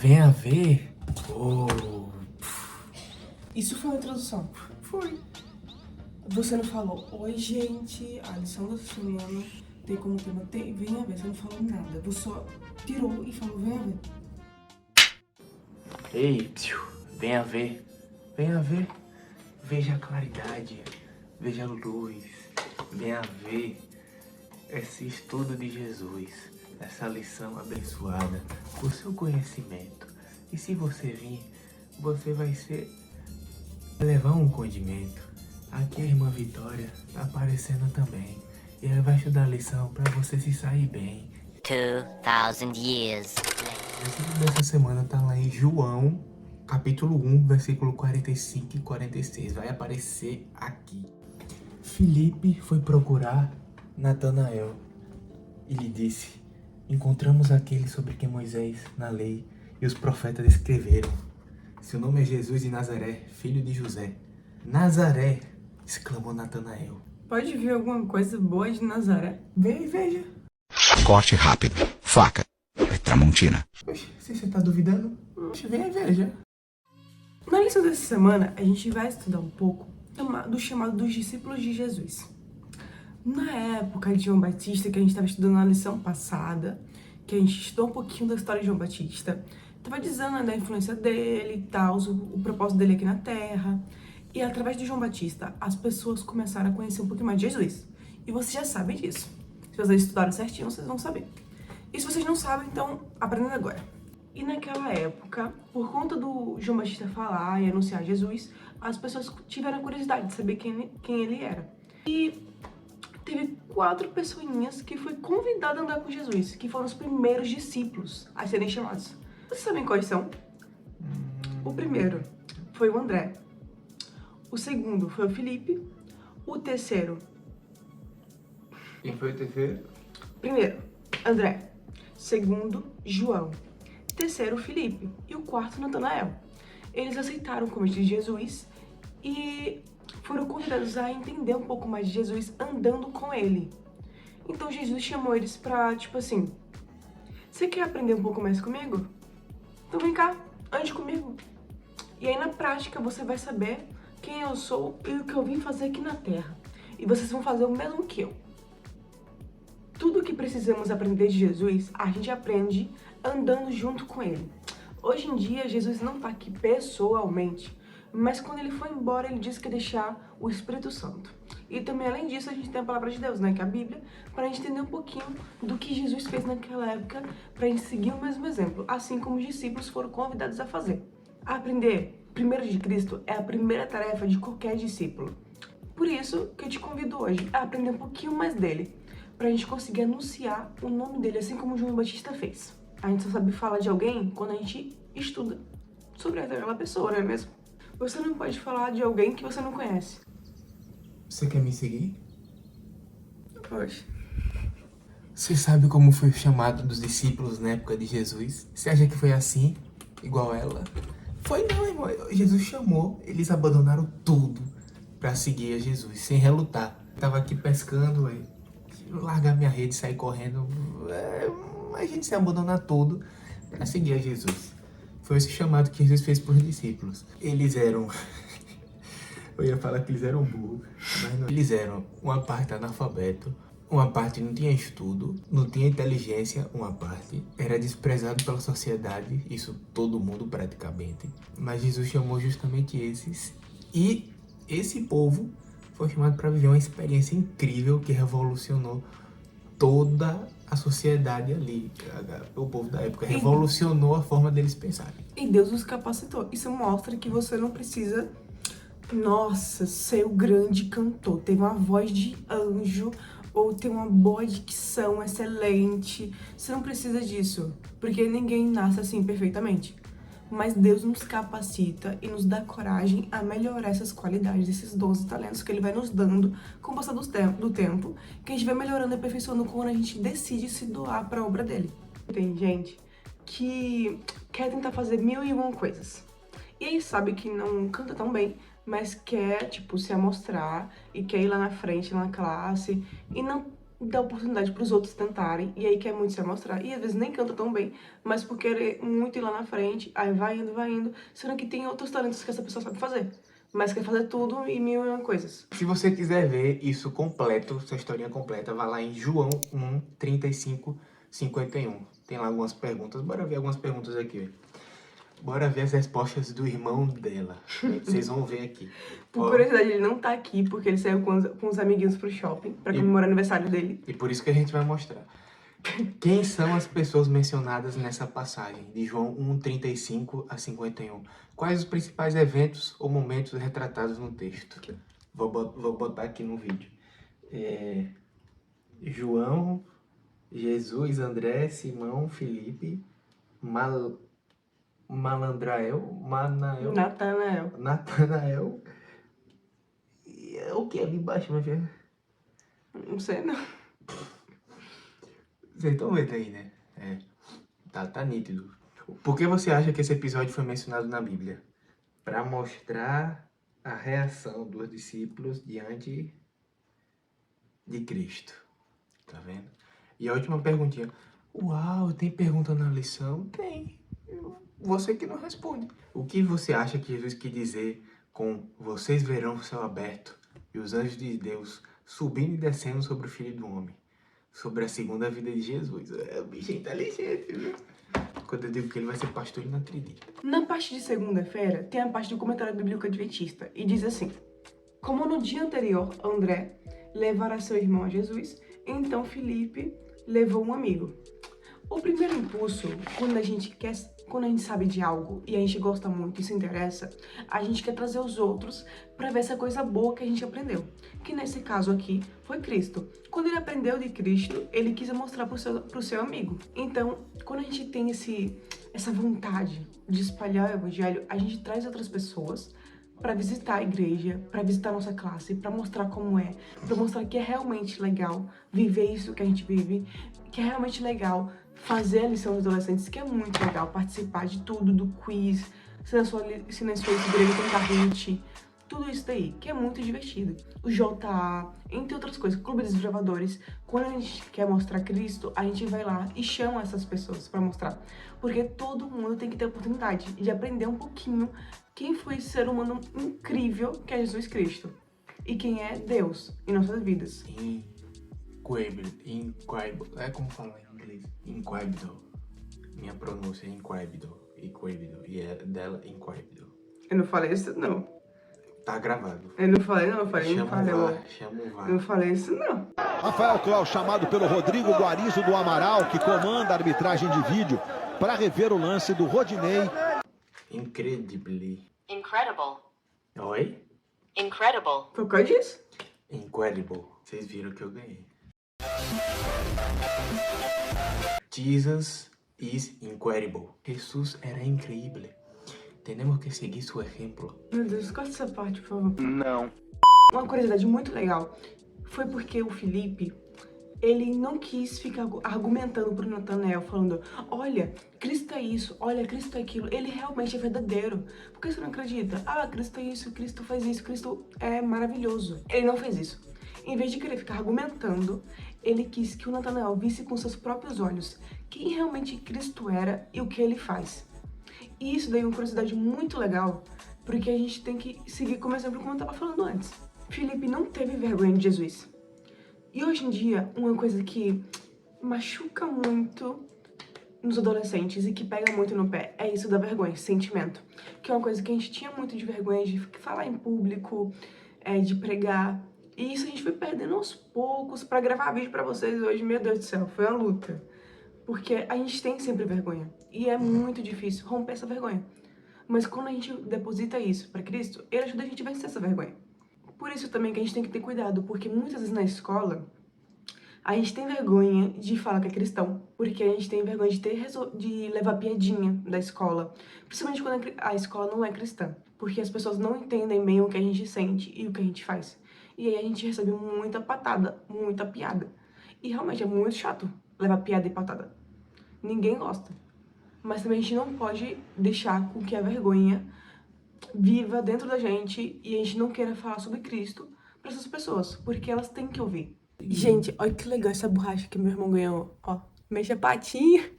Venha ver. Oh, Isso foi uma introdução. foi. Você não falou, oi gente, a lição da semana tem como tema venha ver, você não falou nada. Você só tirou e falou, venha ver. Ei, venha ver. Venha ver. Veja a claridade. Veja a luz. Venha ver esse estudo de Jesus. Essa lição abençoada. O seu conhecimento. E se você vir, você vai levar um condimento. Aqui a irmã Vitória tá aparecendo também. E ela vai estudar a lição para você se sair bem. 2,000 years. O versículo dessa semana tá lá em João, capítulo 1, versículo 45 e 46. Vai aparecer aqui. Filipe foi procurar Natanael e lhe disse: encontramos aquele sobre quem Moisés, na lei, e os profetas escreveram. Seu nome é Jesus de Nazaré, filho de José. Nazaré! Exclamou Natanael. Pode vir alguma coisa boa de Nazaré? Vem e veja. Corte rápido. Faca. É Tramontina. Oxe, se você tá duvidando, vem e veja. Na lição dessa semana, a gente vai estudar um pouco do chamado dos discípulos de Jesus. Na época de João Batista, que a gente estava estudando na lição passada, que a gente estudou um pouquinho da história de João Batista, estava dizendo, né, da influência dele e tal, o propósito dele aqui na Terra. E através de João Batista, as pessoas começaram a conhecer um pouquinho mais de Jesus. E vocês já sabem disso. Se vocês estudaram certinho, vocês vão saber. E se vocês não sabem, então aprendendo agora. E naquela época, por conta do João Batista falar e anunciar Jesus, as pessoas tiveram a curiosidade de saber quem ele era. E teve 4 pessoinhas que foi convidada a andar com Jesus, que foram os primeiros discípulos a serem chamados. Vocês sabem quais são? O primeiro foi o André. O segundo foi o Filipe. O terceiro... Quem foi o terceiro? Primeiro, André. Segundo, João. Terceiro, Filipe. E o quarto, Natanael. Eles aceitaram o convite de Jesus e foram convidados a entender um pouco mais de Jesus andando com ele. Então Jesus chamou eles pra, tipo assim, você quer aprender um pouco mais comigo? Então vem cá, ande comigo. E aí na prática você vai saber quem eu sou e o que eu vim fazer aqui na Terra. E vocês vão fazer o mesmo que eu. Tudo que precisamos aprender de Jesus, a gente aprende andando junto com ele. Hoje em dia, Jesus não está aqui pessoalmente, mas quando ele foi embora, ele disse que ia deixar o Espírito Santo. E também, além disso, a gente tem a palavra de Deus, né, que é a Bíblia, para a gente entender um pouquinho do que Jesus fez naquela época, para a gente seguir o mesmo exemplo, assim como os discípulos foram convidados a fazer. Aprender primeiro de Cristo é a primeira tarefa de qualquer discípulo. Por isso que eu te convido hoje a aprender um pouquinho mais dele, pra gente conseguir anunciar o nome dele, assim como João Batista fez. A gente só sabe falar de alguém quando a gente estuda sobre aquela pessoa, não é mesmo? Você não pode falar de alguém que você não conhece. Você quer me seguir? Poxa. Você sabe como foi o chamado dos discípulos na época de Jesus? Você acha que foi assim, igual ela? Foi não, irmão. Jesus chamou, eles abandonaram tudo pra seguir a Jesus, sem relutar. Tava aqui pescando, largar minha rede e sair correndo. A gente se abandonar tudo pra seguir a Jesus. Foi esse chamado que Jesus fez pros discípulos. Eles eram... Eu ia falar que eles eram burros, mas não. Eles eram uma parte analfabeto, uma parte não tinha estudo, não tinha inteligência, uma parte era desprezado pela sociedade, isso todo mundo praticamente. Mas Jesus chamou justamente esses, e esse povo foi chamado para viver uma experiência incrível que revolucionou toda a sociedade ali. O povo da época revolucionou a forma deles pensarem. E Deus os capacitou. Isso mostra que você não precisa, nossa, ser o grande cantor, ter uma voz de anjo ou ter uma boa dicção excelente. Você não precisa disso, porque ninguém nasce assim perfeitamente. Mas Deus nos capacita e nos dá coragem a melhorar essas qualidades, esses dons e talentos que Ele vai nos dando com o passar do tempo, que a gente vai melhorando e aperfeiçoando quando a gente decide se doar para a obra dele. Tem gente que quer tentar fazer 1001 coisas. E aí sabe que não canta tão bem, mas quer, tipo, se amostrar e quer ir lá na frente, na classe, e não dá oportunidade pros outros tentarem, e aí quer muito se mostrar, e às vezes nem canta tão bem, mas por querer muito ir lá na frente, aí vai indo, sendo que tem outros talentos que essa pessoa sabe fazer, mas quer fazer tudo e mil e uma coisas. Se você quiser ver isso completo, essa historinha completa, vá lá em João 1, 35, 51. Tem lá algumas perguntas, bora ver algumas perguntas aqui. Bora ver as respostas do irmão dela. Vocês vão ver aqui. Por Ó, curiosidade, ele não tá aqui porque ele saiu com os amiguinhos pro shopping pra comemorar o aniversário dele. e por isso que a gente vai mostrar. Quem são as pessoas mencionadas nessa passagem, de João 1, 35 a 51? Quais os principais eventos ou momentos retratados no texto? Vou botar aqui no vídeo. João, Jesus, André, Simão, Felipe, Natanael. E é o que ali embaixo, minha filha? Não sei, não. Vocês estão vendo aí, né? Tá nítido. Por que você acha que esse episódio foi mencionado na Bíblia? Para mostrar a reação dos discípulos diante de Cristo. Tá vendo? E a última perguntinha. Uau, tem pergunta na lição? Tem. Você que não responde. O que você acha que Jesus quis dizer com vocês verão o céu aberto e os anjos de Deus subindo e descendo sobre o Filho do Homem? Sobre a segunda vida de Jesus. É um bicho inteligente, viu? Quando eu digo que ele vai ser pastor, ele não acredita. Na parte de segunda-feira, tem a parte do comentário bíblico adventista, e diz assim: como no dia anterior, André levara seu irmão a Jesus, então Felipe levou um amigo. O primeiro impulso, quando a gente sabe de algo e a gente gosta muito e se interessa, a gente quer trazer os outros para ver essa coisa boa que a gente aprendeu. Que nesse caso aqui foi Cristo. Quando ele aprendeu de Cristo, ele quis mostrar pro seu amigo. Então, quando a gente tem essa vontade de espalhar o evangelho, a gente traz outras pessoas para visitar a igreja, para visitar a nossa classe, para mostrar como é, para mostrar que é realmente legal viver isso que a gente vive, que é realmente legal fazer a lição dos adolescentes, que é muito legal participar de tudo, do quiz, se na sua igreja tem Kahoot, tudo isso daí, que é muito divertido. O JA, entre outras coisas, Clube dos Desbravadores. Quando a gente quer mostrar Cristo, a gente vai lá e chama essas pessoas para mostrar. Porque todo mundo tem que ter a oportunidade de aprender um pouquinho quem foi esse ser humano incrível que é Jesus Cristo. E quem é Deus em nossas vidas. Inquabido. É como falar em inglês. Inquabido. Minha pronúncia é inquabido. E é dela inquabido. Eu não falei isso, não. Tá gravado. Eu não falei, não. Eu falei, Chama o VAR. Eu não falei isso, não. Rafael Claus, chamado pelo Rodrigo Guarizo do Amaral, que comanda a arbitragem de vídeo, para rever o lance do Rodinei. Incredibly. Incredible. Oi? Incredible. Foi o que eu disse? Incredible. Vocês viram que eu ganhei. Jesus is incredible. Jesus era incrível. Temos que seguir seu exemplo. Meu Deus, corta essa parte, por favor. Não. Uma curiosidade muito legal foi porque o Felipe, ele não quis ficar argumentando pro Natanael, falando: olha, Cristo é isso, olha, Cristo é aquilo. Ele realmente é verdadeiro. Por que você não acredita? Ah, Cristo é isso, Cristo faz isso, Cristo é maravilhoso. Ele não fez isso. Em vez de querer ficar argumentando, ele quis que o Natanael visse com seus próprios olhos quem realmente Cristo era e o que ele faz. E isso daí é uma curiosidade muito legal, porque a gente tem que seguir como exemplo, como eu estava falando antes. Felipe não teve vergonha de Jesus. E hoje em dia, uma coisa que machuca muito nos adolescentes e que pega muito no pé é isso da vergonha, esse sentimento. Que é uma coisa que a gente tinha muito de vergonha de falar em público, de pregar. E isso a gente foi perdendo aos poucos. Pra gravar vídeo pra vocês hoje, meu Deus do céu, foi uma luta. Porque a gente tem sempre vergonha. E é muito difícil romper essa vergonha. Mas quando a gente deposita isso pra Cristo, Ele ajuda a gente a vencer essa vergonha. Por isso também que a gente tem que ter cuidado, porque muitas vezes na escola, a gente tem vergonha de falar que é cristão, porque a gente tem vergonha de levar piadinha da escola, principalmente quando a escola não é cristã, porque as pessoas não entendem bem o que a gente sente e o que a gente faz. E aí a gente recebe muita patada, muita piada. E realmente é muito chato levar piada e patada. Ninguém gosta. Mas também a gente não pode deixar com que a vergonha viva dentro da gente e a gente não queira falar sobre Cristo para essas pessoas, porque elas têm que ouvir. Gente, olha que legal essa borracha que meu irmão ganhou. Ó, mexe a patinha.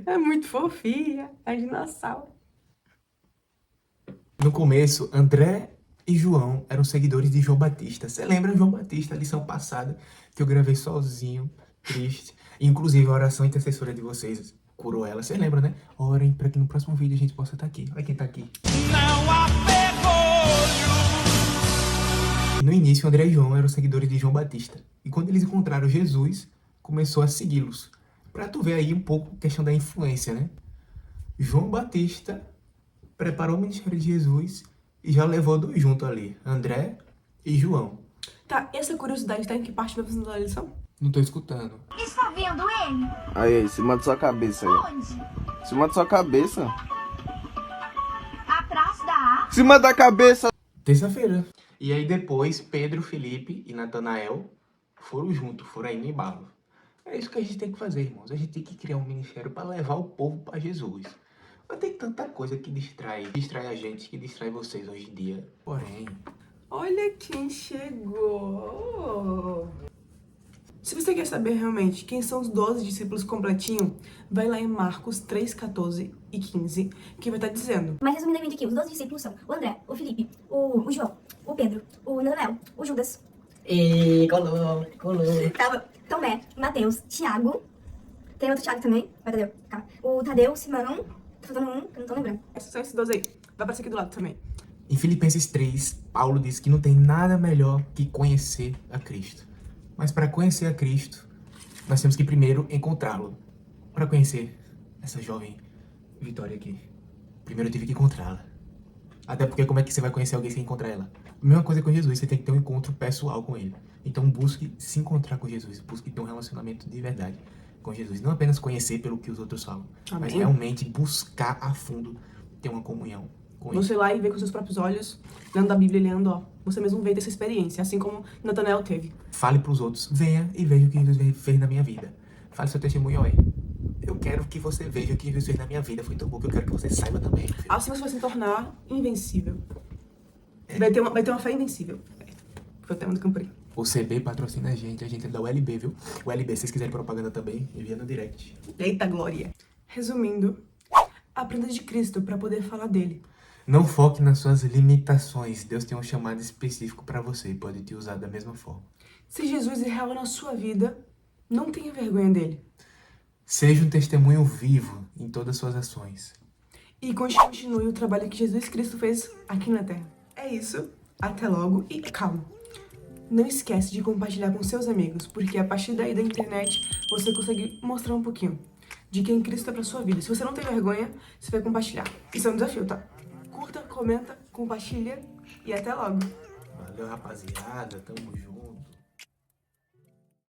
É muito fofinha. É dinossauro. No começo, André e João eram seguidores de João Batista. Você lembra João Batista, a lição passada, que eu gravei sozinho, triste. Inclusive, a oração intercessora de vocês curou ela. Você lembra, né? Orem para que no próximo vídeo a gente possa estar aqui. Olha quem tá aqui. No início, André e João eram seguidores de João Batista. E quando eles encontraram Jesus, começou a segui-los. Pra tu ver aí um pouco a questão da influência, né? João Batista preparou o ministério de Jesus e já levou dois junto ali, André e João. Tá, essa curiosidade tá em que parte da lição? Não tô escutando. Está vendo ele? Aí, em cima da sua cabeça aí. Onde? Em cima da sua cabeça. Atrás da árvore. Em cima da cabeça. Terça-feira. E aí depois, Pedro, Felipe e Natanael foram juntos, foram aí no embalo. É isso que a gente tem que fazer, irmãos. A gente tem que criar um ministério para levar o povo para Jesus. Mas tem tanta coisa que distrai a gente, que distrai vocês hoje em dia. Porém, Olha quem chegou! Se você quer saber realmente quem são os 12 discípulos completinho, vai lá em Marcos 3, 14 e 15, que vai estar dizendo: Mas resumidamente aqui, os 12 discípulos são o André, o Felipe, o João, o Pedro, o Natanael, o Judas. E colou. Tomé, Mateus, Tiago. Tem outro Tiago também? Tadeu, calma. O Tadeu, Simão. Tá faltando um, que eu não tô lembrando. esses são esses 12 aí. Vai aparecer aqui do lado também. em Filipenses 3, Paulo diz que não tem nada melhor que conhecer a Cristo. Mas para conhecer a Cristo, nós temos que primeiro encontrá-lo. Para conhecer essa jovem Vitória aqui, primeiro eu tive que encontrá-la. Até porque como é que você vai conhecer alguém sem encontrar ela? A mesma coisa com Jesus, você tem que ter um encontro pessoal com ele. Então busque se encontrar com Jesus, busque ter um relacionamento de verdade com Jesus. Não apenas conhecer pelo que os outros falam, Amém. mas realmente buscar a fundo ter uma comunhão com ele. Você ir lá e ver com seus próprios olhos, lendo a Bíblia e lendo, ó. Você mesmo veio dessa experiência, assim como Natanael teve. Fale pros outros, venha e veja o que Jesus fez na minha vida. Fale seu testemunho aí. Eu quero que você veja o que Jesus fez na minha vida. Foi tão bom que eu quero que você saiba também. Filho. Assim você vai se tornar invencível. Vai ter uma fé invencível. Foi o tema do Campuri. O CB patrocina a gente é da ULB, viu? O ULB, se vocês quiserem propaganda também, envia no direct. Eita glória! Resumindo, aprenda de Cristo para poder falar dele. Não foque nas suas limitações. Deus tem um chamado específico para você e pode te usar da mesma forma. Se Jesus é real na sua vida, não tenha vergonha dele. Seja um testemunho vivo em todas as suas ações. E continue o trabalho que Jesus Cristo fez aqui na Terra. É isso. Até logo e calma. Não esquece de compartilhar com seus amigos, porque a partir daí da internet você consegue mostrar um pouquinho de quem Cristo é pra sua vida. Se você não tem vergonha, você vai compartilhar. Isso é um desafio, tá? Curta, comenta, compartilha e até logo. Valeu, rapaziada. Tamo junto.